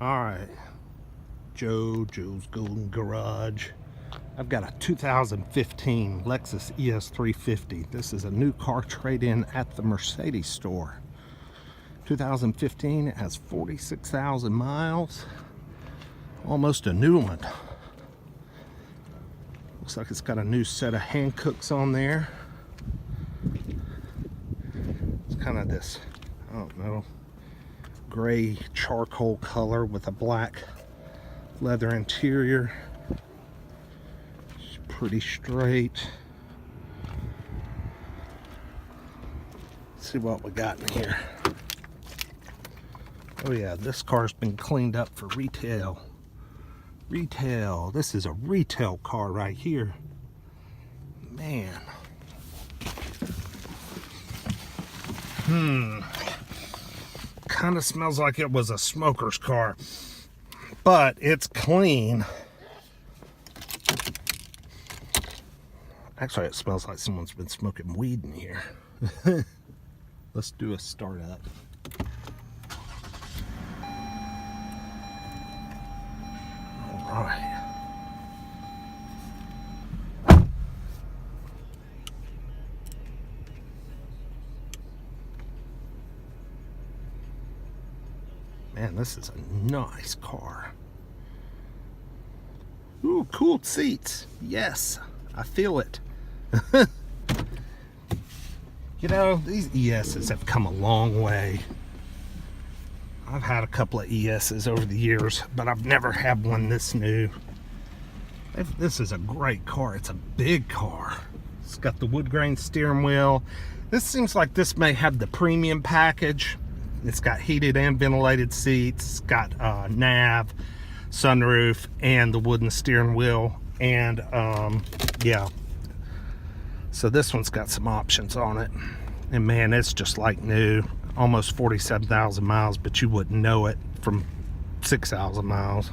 Alright, Joe's Golden Garage. I've got a 2015 Lexus es350. This is a new car trade-in at the Mercedes store. 2015, it has 46,000 miles. Almost a new one. Looks like it's got a new set of Hancooks on there. It's kind of this, I don't know, gray charcoal color with a black leather interior. It's pretty straight. Let's see what we got in here. Oh yeah, this car's been cleaned up for retail. This is a retail car right here. Man. Kind of smells like it was a smoker's car, but it's clean. Actually, it smells like someone's been smoking weed in here. Let's do a start up. All right. Man, this is a nice car. Ooh, cooled seats. Yes, I feel it. You know, these ESs have come a long way. I've had a couple of ESs over the years, but I've never had one this new. This is a great car. It's a big car. It's got the wood grain steering wheel. This seems like this may have the premium package. It's got heated and ventilated seats. It's got nav, sunroof, and the wooden steering wheel. And yeah, so this one's got some options on it. And man, it's just like new. Almost 47,000 miles, but you wouldn't know it from 6,000 miles.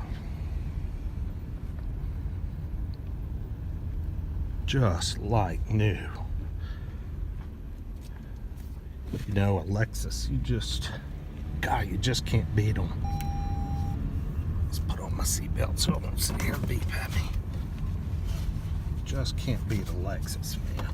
Just like new. You know, a Lexus, you just can't beat them. Let's put on my seatbelt so I won't sit here and beep at me. Just can't beat a Lexus, man.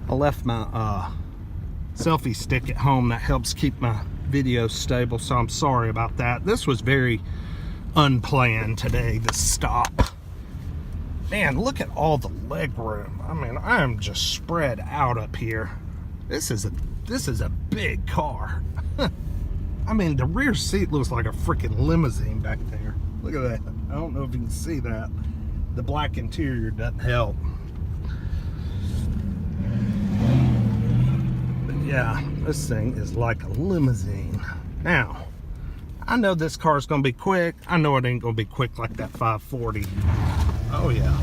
I left my selfie stick at home. That helps keep my video stable, so I'm sorry about that. This was very unplanned today, this stop. Man, look at all the leg room. I mean, I am just spread out up here. This is a big car. I mean, the rear seat looks like a freaking limousine back there. Look at that. I don't know if you can see that. The black interior doesn't help. Yeah, this thing is like a limousine. Now, I know this car is going to be quick. I know it ain't going to be quick like that 540. Oh yeah,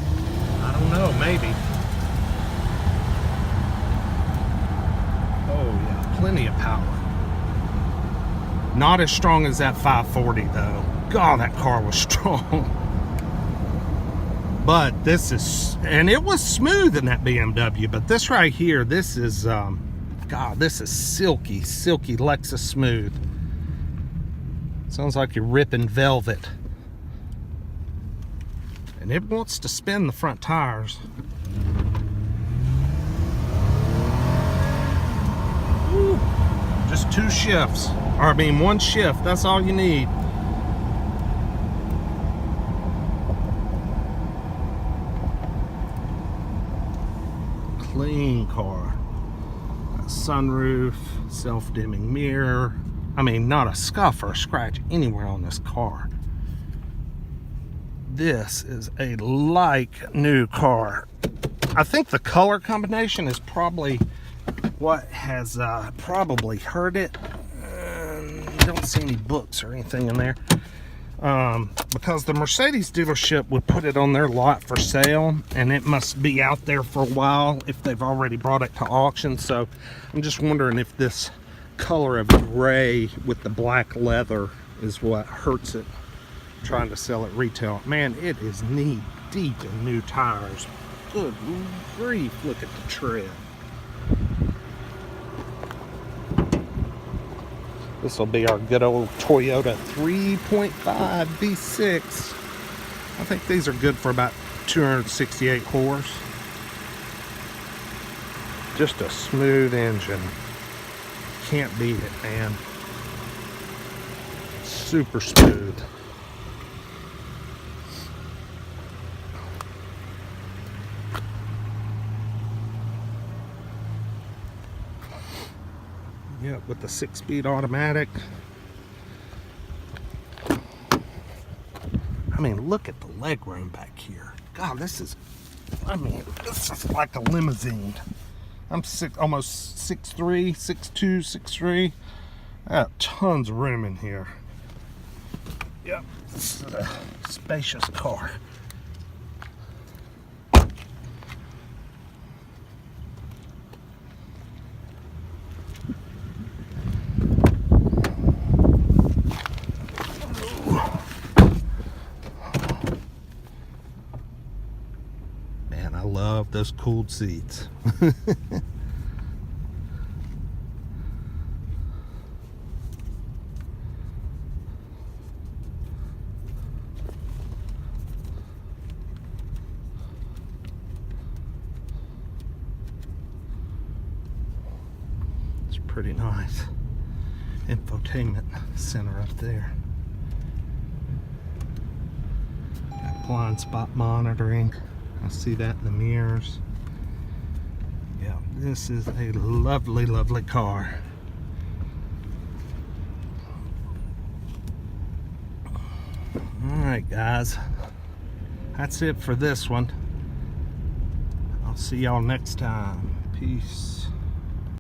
I don't know, maybe. Oh yeah, plenty of power. Not as strong as that 540 though. God, that car was strong. But this is, and it was smooth in that BMW, but this right here, this is, God, this is silky Lexus smooth. Sounds like you're ripping velvet. And it wants to spin the front tires. Woo. Just two shifts. Or I mean, one shift, that's all you need. Clean car. Sunroof, self-dimming mirror. I mean, not a scuff or a scratch anywhere on this car. This is a like new car. I think the color combination is probably what has probably hurt it. Don't see any books or anything in there. Because the Mercedes dealership would put it on their lot for sale, and it must be out there for a while if they've already brought it to auction. So I'm just wondering if this color of gray with the black leather is what hurts it trying to sell at retail. Man, it is neat deep in new tires. Good grief, look at the tread. This will be our good old Toyota 3.5 V6. I think these are good for about 268 horse. Just a smooth engine. Can't beat it, man. Super smooth. Yep, with the 6-speed automatic. I mean, look at the leg room back here. God, this is like a limousine. I'm almost 6'3", 6'2", 6'3". I got tons of room in here. Yep, this is a spacious car. Man, I love those cooled seats. Pretty nice infotainment center up there. Got blind spot monitoring. I see that in the mirrors. Yeah, this is a lovely, lovely car. Alright guys, that's it for this one. I'll see y'all next time. Peace.